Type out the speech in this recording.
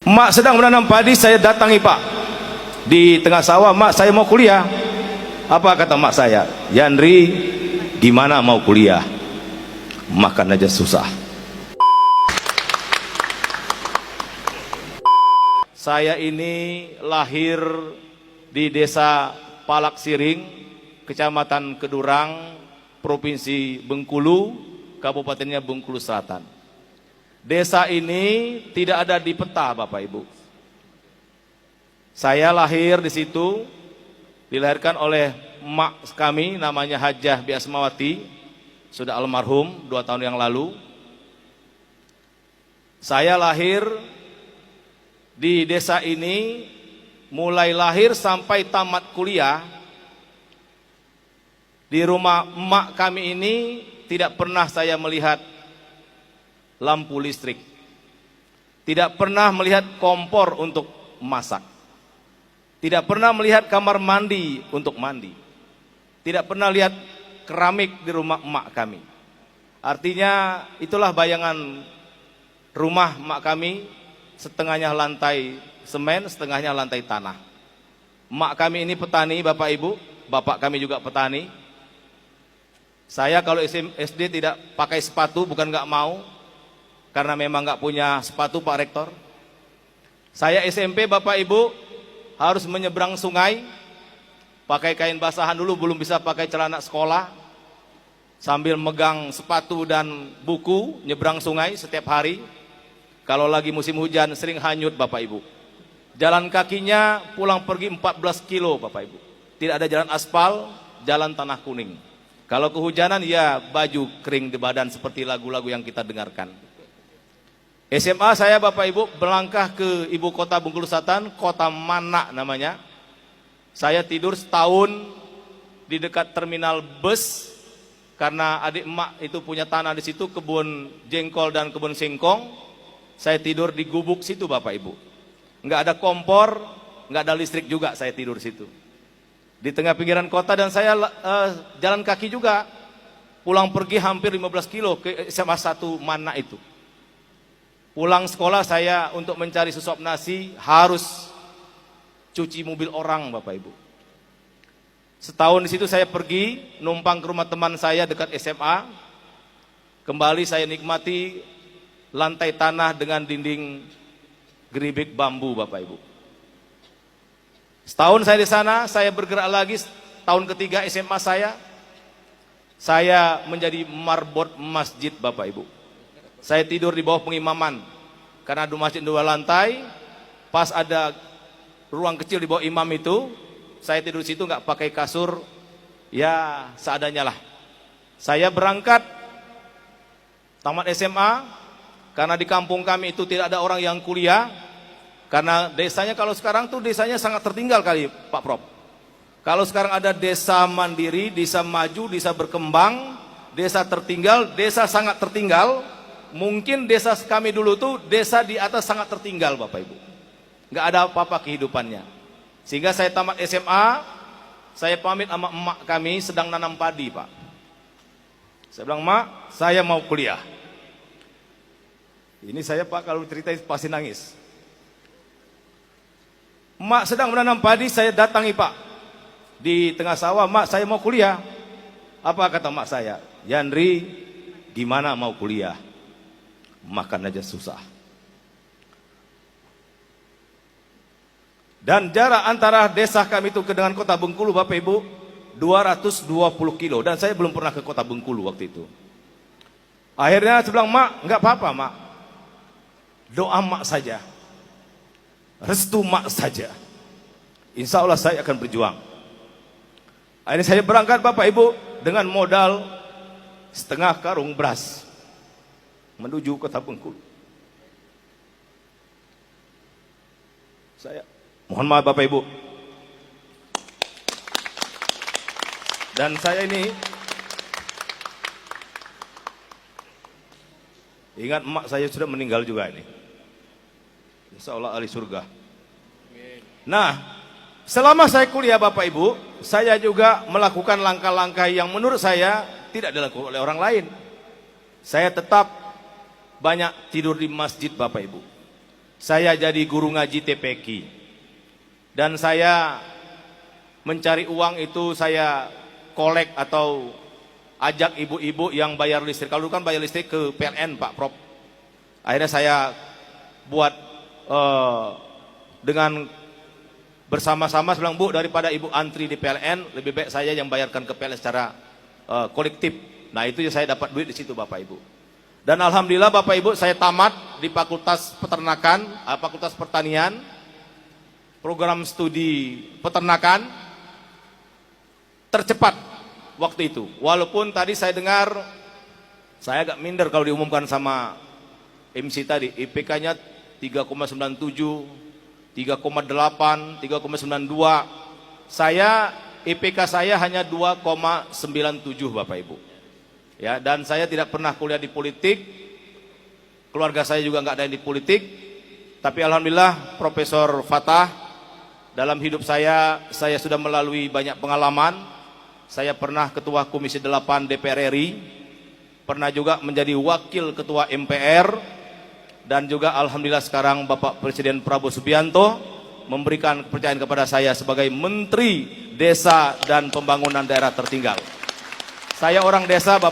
Mak sedang menanam padi, saya datangi Pak di tengah sawah. Mak, saya mau kuliah. Apa kata mak saya? Yandri, gimana mau kuliah? Makan aja susah. Saya ini lahir di desa Palak Siring, Kecamatan Kedurang, Provinsi Bengkulu, Kabupatennya Bengkulu Selatan. Desa ini tidak ada di peta, Bapak Ibu. Saya lahir di situ, dilahirkan oleh emak kami, namanya Hajah Biasmawati, sudah almarhum 2 tahun yang lalu. Saya lahir di desa ini, mulai lahir sampai tamat kuliah. Di rumah emak kami ini tidak pernah saya melihat lampu listrik, tidak pernah melihat kompor untuk masak, tidak pernah melihat kamar mandi untuk mandi, tidak pernah lihat keramik di rumah emak kami. Artinya itulah bayangan rumah emak kami, setengahnya lantai semen, setengahnya lantai tanah. Emak kami ini petani, Bapak Ibu, bapak kami juga petani. Saya kalau SD tidak pakai sepatu, bukan nggak mau, karena memang nggak punya sepatu Pak Rektor. Saya SMP, Bapak Ibu, harus menyeberang sungai, pakai kain basahan dulu, belum bisa pakai celana sekolah, sambil megang sepatu dan buku, nyebrang sungai setiap hari. Kalau lagi musim hujan sering hanyut, Bapak Ibu. Jalan kakinya pulang pergi 14 kilo, Bapak Ibu. Tidak ada jalan aspal, jalan tanah kuning. Kalau kehujanan ya baju kering di badan, seperti lagu-lagu yang kita dengarkan. SMA saya, Bapak Ibu, berlangkah ke ibu kota Bengkulu Selatan, kota Mana namanya. Saya tidur setahun di dekat terminal bus, karena adik emak itu punya tanah di situ, kebun jengkol dan kebun singkong. Saya tidur di gubuk situ, Bapak Ibu. Nggak ada kompor, nggak ada listrik juga, saya tidur situ. Di tengah pinggiran kota, dan saya jalan kaki juga. Pulang pergi hampir 15 kilo ke SMA 1 Mana itu. Pulang sekolah saya untuk mencari sesuap nasi harus cuci mobil orang, Bapak Ibu. Setahun di situ saya pergi numpang ke rumah teman saya dekat SMA. Kembali saya nikmati lantai tanah dengan dinding geribik bambu, Bapak Ibu. Setahun saya di sana, saya bergerak lagi. Tahun ketiga SMA saya menjadi marbot masjid, Bapak Ibu. Saya tidur di bawah pengimaman, karena di masjid 2 lantai, pas ada ruang kecil di bawah imam itu, saya tidur di situ nggak pakai kasur, ya seadanya lah. Saya berangkat tamat SMA, karena di kampung kami itu tidak ada orang yang kuliah, karena desanya kalau sekarang tuh desanya sangat tertinggal kali Pak Prof. Kalau sekarang ada desa mandiri, desa maju, desa berkembang, desa tertinggal, desa sangat tertinggal. Mungkin desa kami dulu tuh desa di atas sangat tertinggal, Bapak Ibu. Nggak ada apa-apa kehidupannya. Sehingga saya tamat SMA, saya pamit sama emak kami sedang nanam padi, Pak. Saya bilang, "Mak, saya mau kuliah." Ini saya, Pak, kalau cerita pasti nangis. Emak sedang menanam padi, saya datangi Pak di tengah sawah. "Mak, saya mau kuliah." Apa kata emak saya? "Yandri, gimana mau kuliah? Makan aja susah." Dan jarak antara desa kami itu dengan kota Bengkulu, Bapak Ibu, 220 kilo. Dan saya belum pernah ke kota Bengkulu waktu itu. Akhirnya saya bilang, "Mak, nggak apa-apa, Mak. Doa Mak saja. Restu Mak saja. Insya Allah saya akan berjuang." Akhirnya saya berangkat, Bapak Ibu, dengan modal setengah karung beras menuju kota Bengkulu. Saya mohon maaf, Bapak Ibu. Dan saya ini ingat emak saya sudah meninggal juga ini. Insya Allah ahli surga. Nah, selama saya kuliah, Bapak Ibu, saya juga melakukan langkah-langkah yang menurut saya tidak dilakukan oleh orang lain. Saya tetap banyak tidur di masjid, Bapak Ibu. saya jadi guru ngaji TPQ. Dan saya mencari uang itu saya kolek atau ajak ibu-ibu yang bayar listrik. Kalau dulu kan bayar listrik ke PLN Pak Prof. Akhirnya saya buat dengan bersama-sama bilang, Bu, daripada ibu antri di PLN, lebih baik saya yang bayarkan ke PLN secara kolektif. Nah itu saya dapat duit di situ Bapak Ibu. Dan alhamdulillah Bapak Ibu, saya tamat di Fakultas Peternakan, Fakultas Pertanian, program studi peternakan tercepat waktu itu. Walaupun tadi saya dengar, saya agak minder kalau diumumkan sama MC tadi, IPK-nya 3,97, 3,8, 3,92. Saya IPK saya hanya 2,97 Bapak Ibu. Ya, dan saya tidak pernah kuliah di politik. Keluarga saya juga nggak ada yang di politik. Tapi alhamdulillah Profesor Fatah, dalam hidup saya sudah melalui banyak pengalaman. Saya pernah ketua Komisi 8 DPR RI, pernah juga menjadi wakil ketua MPR, dan juga alhamdulillah sekarang Bapak Presiden Prabowo Subianto memberikan kepercayaan kepada saya sebagai Menteri Desa dan Pembangunan Daerah Tertinggal. Saya orang desa Bapak